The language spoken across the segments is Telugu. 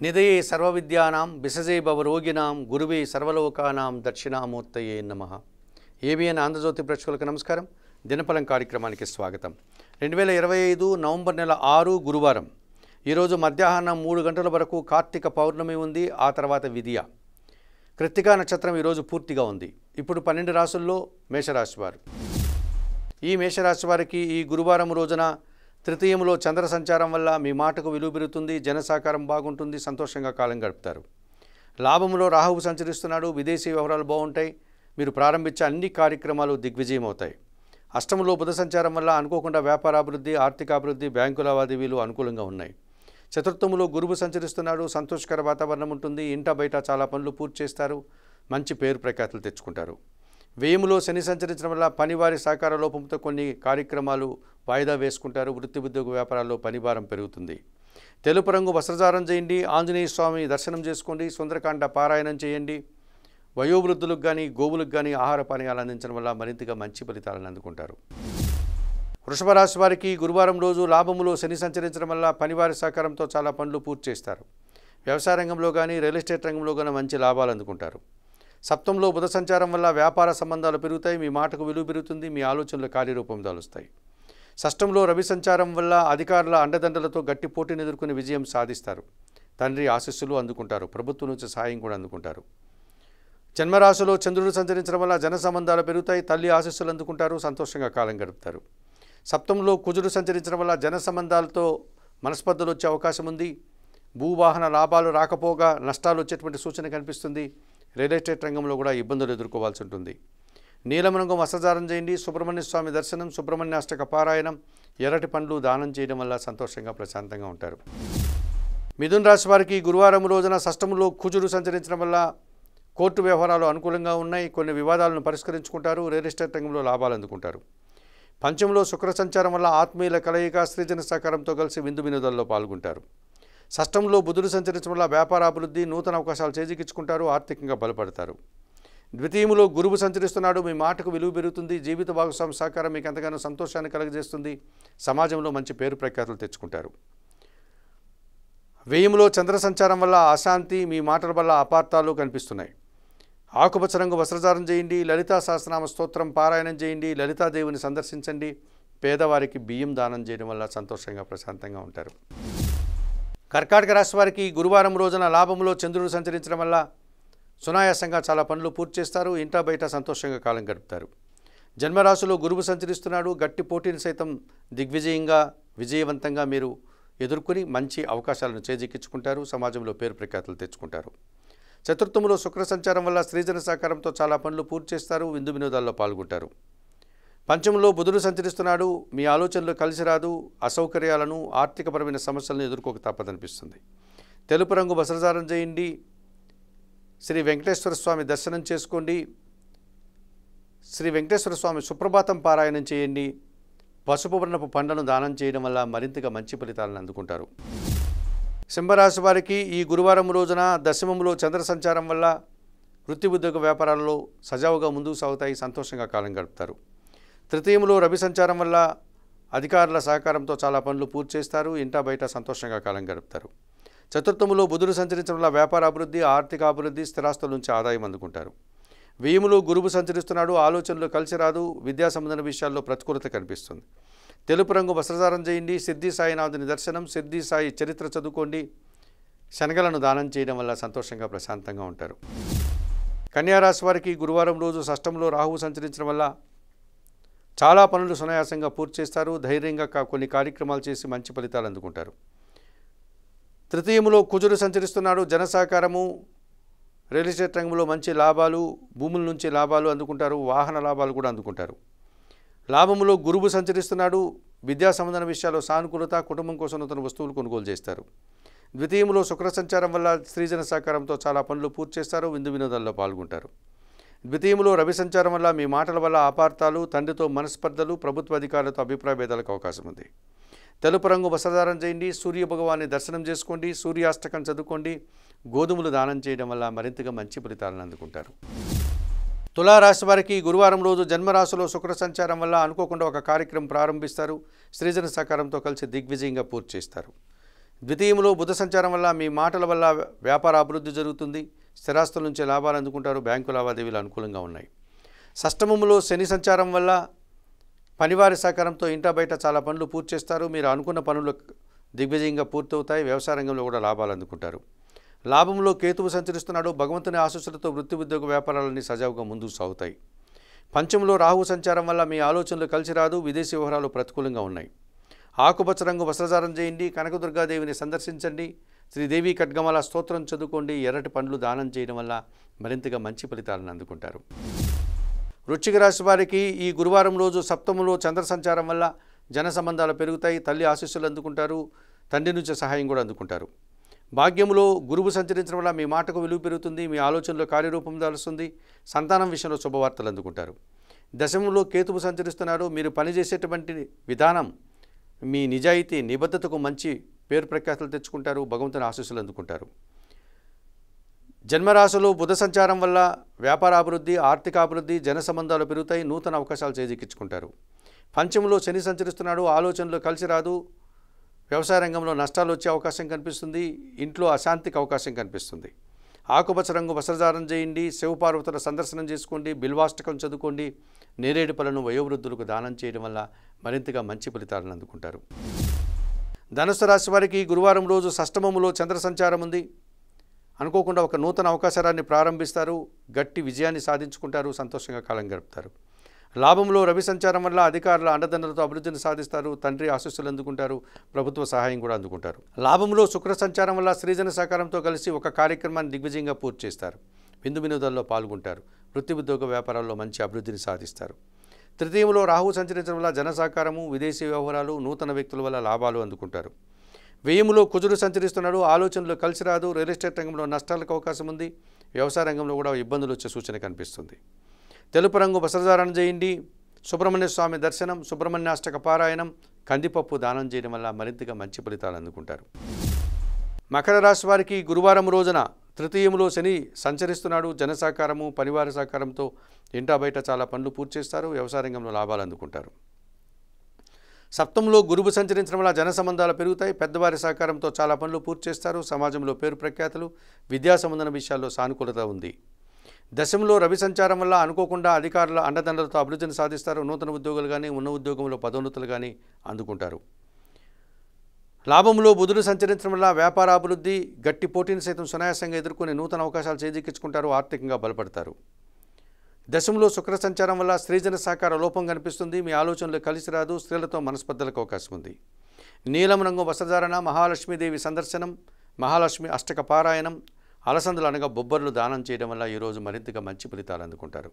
నిధయే సర్వవిద్యానాం విసజే భవరోగిణాం గురువే సర్వలోకానాం దక్షిణామూర్తయే నమః. ఏబిఎన్ ఆంధ్రజ్యోతి ప్రేక్షకులకు నమస్కారం. దినఫలం కార్యక్రమానికి స్వాగతం. 2025 నవంబర్ నెల 6 గురువారం. ఈరోజు మధ్యాహ్నం 3 గంటల వరకు కార్తీక పౌర్ణమి ఉంది. ఆ తర్వాత విదియ. కృత్తికా నక్షత్రం ఈరోజు పూర్తిగా ఉంది. ఇప్పుడు 12 రాశుల్లో మేషరాశి వారు. ఈ మేషరాశి వారికి ఈ గురువారం రోజున తృతీయంలో చంద్ర సంచారం వల్ల మీ మాటకు విలువ పెరుగుతుంది, జనసాకారం బాగుంటుంది, సంతోషంగా కాలం గడుపుతారు. లాభంలో రాహువు సంచరిస్తున్నాడు, విదేశీ వ్యవహారాలు బాగుంటాయి, మీరు ప్రారంభించే అన్ని కార్యక్రమాలు దిగ్విజయం అవుతాయి. అష్టమంలో బుధ సంచారం వల్ల అనుకోకుండా వ్యాపారాభివృద్ధి, ఆర్థికాభివృద్ధి, బ్యాంకు లావాదేవీలు అనుకూలంగా ఉన్నాయి. చతుర్థంలో గురువు సంచరిస్తున్నాడు, సంతోషకర వాతావరణం ఉంటుంది, ఇంట బయట చాలా పనులు పూర్తి చేస్తారు, మంచి పేరు ప్రఖ్యాతులు తెచ్చుకుంటారు. వ్యయములో శని సంచరించడం వల్ల పనివారి సహకార లోపంతో కొన్ని కార్యక్రమాలు వాయిదా వేసుకుంటారు. వృత్తి ఉద్యోగ వ్యాపారాల్లో పనిభారం పెరుగుతుంది. తెలుపు రంగు వస్త్రధారణ చేయండి, ఆంజనేయ స్వామి దర్శనం చేసుకోండి, సుందరకాండ పారాయణం చేయండి. వయోవృద్ధులకు కానీ గోవులకు కానీ ఆహార పానీయాలు అందించడం వల్ల మరింతగా మంచి ఫలితాలను అందుకుంటారు. వృషభ రాశి వారికి గురువారం రోజు లాభములో శని సంచరించడం వల్ల పనివారి సహకారంతో చాలా పనులు పూర్తి చేస్తారు. వ్యవసాయ రంగంలో కానీ రియల్ ఎస్టేట్ రంగంలో కానీ మంచి లాభాలు అందుకుంటారు. సప్తంలో బుధ సంచారం వల్ల వ్యాపార సంబంధాలు పెరుగుతాయి, మీ మాటకు విలువ పెరుగుతుంది, మీ ఆలోచనలు కార్యరూపం దాలుస్తాయి. షష్టంలో రవి సంచారం వల్ల అధికారుల అండదండలతో గట్టి పోటీని ఎదుర్కొని విజయం సాధిస్తారు. తండ్రి ఆశీస్సులు అందుకుంటారు, ప్రభుత్వం నుంచి సహాయం కూడా అందుకుంటారు. జన్మరాశిలో చంద్రుడు సంచరించడం వల్ల జన సంబంధాలు పెరుగుతాయి, తల్లి ఆశీస్సులు అందుకుంటారు, సంతోషంగా కాలం గడుపుతారు. సప్తంలో కుజుడు సంచరించడం వల్ల జన సంబంధాలతో మనస్పర్ధలు వచ్చే అవకాశం ఉంది. భూవాహన లాభాలు రాకపోగా నష్టాలు వచ్చేటువంటి సూచన కనిపిస్తుంది. రియల్ ఎస్టేట్ రంగంలో కూడా ఇబ్బందులు ఎదుర్కోవాల్సి ఉంటుంది. నీలం రంగు వస్త్రధారణ చేయండి, సుబ్రహ్మణ్య స్వామి దర్శనం, సుబ్రహ్మణ్యాష్టక పారాయణం, ఎర్రటి పండ్లు దానం చేయడం వల్ల సంతోషంగా ప్రశాంతంగా ఉంటారు. మిథున రాశి వారికి గురువారం రోజున షష్టంలో కుజుడు సంచరించడం వల్ల కోర్టు వ్యవహారాలు అనుకూలంగా ఉన్నాయి, కొన్ని వివాదాలను పరిష్కరించుకుంటారు, రియల్ ఎస్టేట్ రంగంలో లాభాలు అందుకుంటారు. పంచంలో శుక్ర సంచారం వల్ల ఆత్మీయుల కలయిక, స్త్రీజన సహకారంతో కలిసి విందు వినోదాల్లో పాల్గొంటారు. షష్టంలో బుధుడు సంచరించడం వల్ల వ్యాపార అభివృద్ధి, నూతన అవకాశాలు చేజిక్కించుకుంటారు, ఆర్థికంగా బలపడతారు. ద్వితీయంలో గురువు సంచరిస్తున్నాడు, మీ మాటకు విలువ పెరుగుతుంది, జీవిత భాగస్వామి సహకారం మీకు ఎంతగానో సంతోషాన్ని కలుగజేస్తుంది, సమాజంలో మంచి పేరు ప్రఖ్యాతులు తెచ్చుకుంటారు. వ్యయంలో చంద్ర సంచారం వల్ల అశాంతి, మీ మాటల వల్ల అపార్థాలు కనిపిస్తున్నాయి. ఆకుపచ్చ రంగు వస్త్రధారణ చేయండి, లలితా సహస్రనామ స్తోత్రం పారాయణం చేయండి, లలితాదేవిని సందర్శించండి, పేదవారికి బియ్యం దానం చేయడం వల్ల సంతోషంగా ప్రశాంతంగా ఉంటారు. కర్కాటక రాశి వారికి గురువారం రోజున లాభంలో చంద్రుడు సంచరించడం వల్ల సునాయాసంగా చాలా పనులు పూర్తి చేస్తారు, ఇంటా బయట సంతోషంగా కాలం గడుపుతారు. జన్మరాశిలో గురువు సంచరిస్తున్నాడు, గట్టి పోటీని సైతం దిగ్విజయంగా విజయవంతంగా మీరు ఎదుర్కొని మంచి అవకాశాలను చేజిక్కించుకుంటారు, సమాజంలో పేరు ప్రఖ్యాతులు తెచ్చుకుంటారు. చతుర్థంలో శుక్ర సంచారం వల్ల స్త్రీజన సహకారంతో చాలా పనులు పూర్తి చేస్తారు, విందు వినోదాల్లో పాల్గొంటారు. పంచంలో బుధుడు సంచరిస్తున్నాడు, మీ ఆలోచనలు కలిసి రాదు, అసౌకర్యాలను ఆర్థికపరమైన సమస్యలను ఎదుర్కోక తప్పదనిపిస్తుంది. తెలుపు రంగు వస్త్రధారణ చేయండి, శ్రీ వెంకటేశ్వర స్వామి దర్శనం చేసుకోండి, శ్రీ వెంకటేశ్వర స్వామి సుప్రభాతం పారాయణం చేయండి, పసుపు వర్ణపు పండ్లను దానం చేయడం వల్ల మరింతగా మంచి ఫలితాలను అందుకుంటారు. సింహరాశి వారికి ఈ గురువారం రోజున దశమంలో చంద్ర సంచారం వల్ల వృత్తి ఉద్యోగ వ్యాపారాల్లో సజావుగా ముందుకు సాగుతాయి, సంతోషంగా కాలం గడుపుతారు. తృతీయంలో రవి సంచారం వల్ల అధికారుల సహకారంతో చాలా పనులు పూర్తి చేస్తారు, ఇంటా బయట సంతోషంగా కాలం గడుపుతారు. చతుర్థంలో బుధుడు సంచరించడం వల్ల వ్యాపార అభివృద్ధి, ఆర్థిక అభివృద్ధి, స్థిరాస్తుల నుంచి ఆదాయం అందుకుంటారు. వ్యయములో గురువు సంచరిస్తున్నాడు, ఆలోచనలు కలిసి రాదు, విద్యా సంబంధ విషయాల్లో ప్రతికూలత కనిపిస్తుంది. తెలుపు రంగు వస్త్రధారణ చేయండి, సిద్ధి సాయినాథుని దర్శనం, సిద్ధి సాయి చరిత్ర చదువుకోండి, శనగలను దానం చేయడం వల్ల సంతోషంగా ప్రశాంతంగా ఉంటారు. కన్యారాశి వారికి గురువారం రోజు షష్టంలో రాహువు సంచరించడం వల్ల చాలా పనులు సునాయాసంగా పూర్తి చేస్తారు, ధైర్యంగా కొన్ని కార్యక్రమాలు చేసి మంచి ఫలితాలు అందుకుంటారు. తృతీయంలో కుజుడు సంచరిస్తున్నాడు, జన సహకారము, రియల్ ఎస్టేట్ రంగంలో మంచి లాభాలు, భూముల నుంచి లాభాలు అందుకుంటారు, వాహన లాభాలు కూడా అందుకుంటారు. లాభములో గురువు సంచరిస్తున్నాడు, విద్యా సంబంధ విషయాల్లో సానుకూలత, కుటుంబం కోసం నూతన వస్తువులు కొనుగోలు చేస్తారు. ద్వితీయంలో శుక్ర సంచారం వల్ల స్త్రీజన సహకారంతో చాలా పనులు పూర్తి చేస్తారు, విందు వినోదాల్లో పాల్గొంటారు. ద్వితీయంలో రవి సంచారం వల్ల మీ మాటల వల్ల అపార్థాలు, తండ్రితో మనస్పర్ధలు, ప్రభుత్వ అధికారులతో అభిప్రాయ భేదాలకు అవకాశం ఉంది. తెలుపు రంగు వస్త్రధారణ చేయండి, సూర్య భగవాన్ని దర్శనం చేసుకోండి, సూర్యాష్టకం చదువుకోండి, గోధుమలు దానం చేయడం వల్ల మరింతగా మంచి ఫలితాలను అందుకుంటారు. తులారాశి వారికి గురువారం రోజు జన్మరాశిలో శుక్ర సంచారం వల్ల అనుకోకుండా ఒక కార్యక్రమం ప్రారంభిస్తారు, స్త్రీజన సహకారంతో కలిసి దిగ్విజయంగా పూర్తి చేస్తారు. ద్వితీయంలో బుధ సంచారం వల్ల మీ మాటల వల్ల వ్యాపార అభివృద్ధి జరుగుతుంది. స్థిరాస్తుల నుంచి లాభాలు అందుకుంటారు. బ్యాంకు లావాదేవీలు అనుకూలంగా ఉన్నాయి. షష్టమంలో శని సంచారం వల్ల పనివారి సహకారంతో ఇంటా బయట చాలా పనులు పూర్తి చేస్తారు. మీరు అనుకున్న పనులు దిగ్విజయంగా పూర్తవుతాయి. వ్యవసాయ రంగంలో కూడా లాభాలు అందుకుంటారు. లాభంలో కేతువు సంచరిస్తున్నాడు. భగవంతుని ఆశీస్సులతో వృత్తి ఉద్యోగ వ్యాపారాలన్నీ సజావుగా ముందుకు సాగుతాయి. పంచంలో రాహు సంచారం వల్ల మీ ఆలోచనలు కలిసి రాదు. విదేశీ వ్యవహారాలు ప్రతికూలంగా ఉన్నాయి. ఆకుపచ్చ రంగు వస్త్రధారణ చేయండి. కనకదుర్గాదేవిని సందర్శించండి. శ్రీదేవి ఖడ్గమాల స్తోత్రం చదువుకోండి. ఎర్రటి పండ్లు దానం చేయడం వల్ల మరింతగా మంచి ఫలితాలను అందుకుంటారు. వృశ్చిక రాశి వారికి ఈ గురువారం రోజు సప్తమంలో చంద్ర సంచారం వల్ల జన సంబంధాలు పెరుగుతాయి. తల్లి ఆశీస్సులు అందుకుంటారు. తండ్రి నుంచి సహాయం కూడా అందుకుంటారు. భాగ్యంలో గురువు సంచరించడం వల్ల మీ మాటకు విలువ పెరుగుతుంది. మీ ఆలోచనలో కార్యరూపం దాలుస్తుంది. సంతానం విషయంలో శుభవార్తలు అందుకుంటారు. దశమంలో కేతువు సంచరిస్తున్నారు. మీరు పనిచేసేటువంటి విధానం, మీ నిజాయితీ నిబద్ధతకు మంచి పేరు ప్రఖ్యాతులు తెచ్చుకుంటారు. భగవంతుని ఆశీస్సులు అందుకుంటారు. జన్మరాశిలో బుధ సంచారం వల్ల వ్యాపార అభివృద్ధి, ఆర్థిక అభివృద్ధి, జన సంబంధాలు పెరుగుతాయి. నూతన అవకాశాలు చేజిక్కించుకుంటారు. పంచమంలో శని సంచరిస్తున్నాడు. ఆలోచనలు కలిసి రాదు. వ్యవసాయ రంగంలో నష్టాలు వచ్చే అవకాశం కనిపిస్తుంది. ఇంట్లో అశాంతికి అవకాశం కనిపిస్తుంది. ఆకుపచ్చ రంగు వస్త్రధారణ చేయండి. శివపార్వతుల సందర్శనం చేసుకోండి. బిల్వాష్టకం చదువుకోండి. నేరేడు పళ్ళను వయోవృద్ధులకు దానం చేయడం వల్ల మరింతగా మంచి ఫలితాలను అందుకుంటారు. ధనుస్సు రాశి వారికి గురువారం రోజు షష్టమములో చంద్ర సంచారం ఉంది. అనుకోకుండా ఒక నూతన అవకాశాన్ని ప్రారంభిస్తారు. గట్టి విజయాన్ని సాధించుకుంటారు. సంతోషంగా కాలం గడుపుతారు. లాభంలో రవి సంచారం వల్ల అధికారుల అండదండలతో అభివృద్ధిని సాధిస్తారు. తండ్రి ఆశీస్సులు అందుకుంటారు. ప్రభుత్వ సహాయం కూడా అందుకుంటారు. లాభంలో శుక్ర సంచారం వల్ల స్త్రీజన సహకారంతో కలిసి ఒక కార్యక్రమాన్ని దిగ్విజయంగా పూర్తి చేస్తారు. విందు వినోదాల్లో పాల్గొంటారు. వృత్తి ఉద్యోగ వ్యాపారాల్లో మంచి అభివృద్ధిని సాధిస్తారు. తృతీయంలో రాహు సంచరించడం వల్ల జన సహకారము, విదేశీ వ్యవహారాలు, నూతన వ్యక్తుల వల్ల లాభాలు అందుకుంటారు. వ్యయములో కుజుడు సంచరిస్తున్నాడు. ఆలోచనలు కలిసి రాదు. రియల్ ఎస్టేట్ రంగంలో నష్టాలకు అవకాశం ఉంది. వ్యవసాయ రంగంలో కూడా ఇబ్బందులు వచ్చే సూచన కనిపిస్తుంది. తెలుపు రంగు వస్త్రధారణ చేయండి. సుబ్రహ్మణ్య స్వామి దర్శనం, సుబ్రహ్మణ్యాష్టక పారాయణం, కందిపప్పు దానం చేయడం వల్ల మరింతగా మంచి ఫలితాలు అందుకుంటారు. మకర రాశి వారికి గురువారం రోజున తృతీయంలో శని సంచరిస్తున్నాడు. జన సహకారము, పరివార సహకారంతో ఇంటా బయట చాలా పనులు పూర్తి చేస్తారు. వ్యవసాయ రంగంలో లాభాలు అందుకుంటారు. సప్తంలో గురువు సంచరించడం వల్ల జన సంబంధాలు పెరుగుతాయి. పెద్దవారి సహకారంతో చాలా పనులు పూర్తి చేస్తారు. సమాజంలో పేరు ప్రఖ్యాతులు, విద్యా సంబంధన విషయాల్లో సానుకూలత ఉంది. దశంలో రవి సంచారం వల్ల అనుకోకుండా అధికారుల అండదండలతో అభివృద్ధిని సాధిస్తారు. నూతన ఉద్యోగులు కానీ, ఉన్న ఉద్యోగంలో పదోన్నతులు కానీ అందుకుంటారు. లాభంలో బుధుడు సంచరించడం వల్ల వ్యాపార అభివృద్ధి, గట్టి పోటీని సైతం సునాయాసంగా ఎదుర్కొని నూతన అవకాశాలు చేజిక్కించుకుంటారు. ఆర్థికంగా బలపడతారు. దశంలో శుక్ర సంచారం వల్ల స్త్రీజన సహకార లోపం కనిపిస్తుంది. మీ ఆలోచనలు కలిసి రాదు. స్త్రీలతో మనస్పర్ధలకు అవకాశం ఉంది. నీలం రంగు వస్త్రధారణ, మహాలక్ష్మీదేవి సందర్శనం, మహాలక్ష్మి అష్టక పారాయణం, అలసందులు అనగా బొబ్బర్లు దానం చేయడం వల్ల ఈరోజు మరింతగా మంచి ఫలితాలు అందుకుంటారు.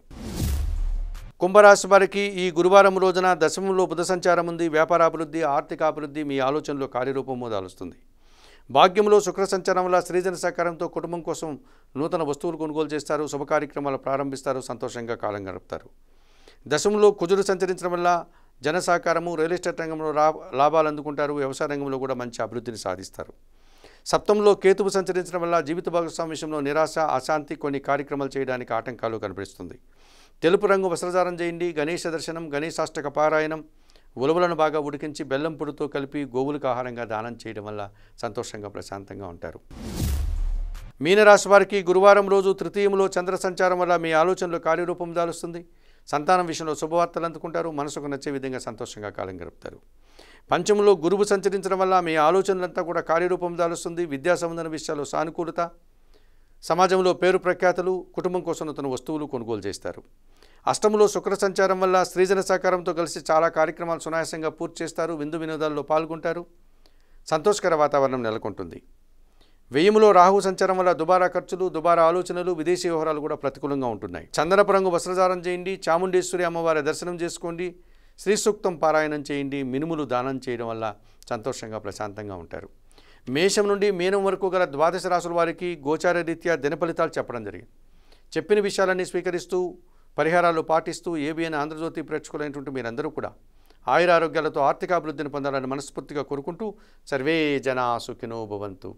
కుంభరాశి వారికి ఈ గురువారం రోజున దశమంలో బుధ సంచారం ఉంది. వ్యాపారాభివృద్ధి, ఆర్థిక అభివృద్ధి, మీ ఆలోచనలో కార్యరూపము దాలుస్తుంది. భాగ్యంలో శుక్ర సంచారం వల్ల స్త్రీజన సహకారంతో కుటుంబం కోసం నూతన వస్తువులు కొనుగోలు చేస్తారు. శుభ కార్యక్రమాలు ప్రారంభిస్తారు. సంతోషంగా కాలం గడుపుతారు. దశమంలో కుజుడు సంచరించడం వల్ల జన సహకారము, రియల్ ఎస్టేట్ రంగంలో లాభాలు అందుకుంటారు. వ్యవసాయ రంగంలో కూడా మంచి అభివృద్ధిని సాధిస్తారు. సప్తంలో కేతువు సంచరించడం వల్ల జీవిత భాగస్వామి విషయంలో నిరాశ, అశాంతి, కొన్ని కార్యక్రమాలు చేయడానికి ఆటంకాలు కనిపిస్తుంది. తెలుపు రంగు వస్త్రధారణ చేయండి. గణేష దర్శనం, గణేశాష్టక పారాయణం, ఉలవలను బాగా ఉడికించి బెల్లం పొడితో కలిపి గోవులకు ఆహారంగా దానం చేయడం వల్ల సంతోషంగా ప్రశాంతంగా ఉంటారు. మీనరాశి వారికి గురువారం రోజు తృతీయంలో చంద్ర సంచారం వల్ల మీ ఆలోచనలు కార్యరూపం దాలుస్తుంది. సంతానం విషయంలో శుభవార్తలు అందుకుంటారు. మనసుకు నచ్చే విధంగా సంతోషంగా కాలం గడుపుతారు. పంచమంలో గురువు సంచరించడం వల్ల మీ ఆలోచనలంతా కూడా కార్యరూపం దాలుస్తుంది. విద్యా సంబంధన విషయాల్లో సానుకూలత, సమాజంలో పేరు ప్రఖ్యాతులు, కుటుంబం కోసం నూతన వస్తువులు కొనుగోలు చేస్తారు. అష్టమంలో శుక్ర సంచారం వల్ల స్త్రీజన సహకారంతో కలిసి చాలా కార్యక్రమాలు సునాయాసంగా పూర్తి చేస్తారు. విందు వినోదాల్లో పాల్గొంటారు. సంతోషకర వాతావరణం నెలకొంటుంది. వ్యయములో రాహు సంచారం వల్ల దుబారా ఖర్చులు, దుబారా ఆలోచనలు, విదేశీ వ్యవహారాలు కూడా ప్రతికూలంగా ఉంటున్నాయి. చందనపు రంగు వస్త్రధారణ చేయండి. చాముండేశ్వరి అమ్మవారి దర్శనం చేసుకోండి. శ్రీ సూక్తం పారాయణం చేయండి. మినుములు దానం చేయడం వల్ల సంతోషంగా ప్రశాంతంగా ఉంటారు. మేషం నుండి మీనం వరకు గల ద్వాదశ రాశుల వారికి గోచార రీత్యా దిన ఫలితాలు చెప్పడం జరిగింది. చెప్పిన విషయాలన్నీ స్వీకరిస్తూ పరిహారాలు పాటిస్తూ ఏబిఎన్ ఆంధ్రజ్యోతి ప్రేక్షకులైనటువంటి మీరందరూ కూడా ఆయురారోగ్యాలతో ఆర్థికాభివృద్ధిని పొందాలని మనస్ఫూర్తిగా కోరుకుంటూ సర్వే జనా సుఖినో భవంతు.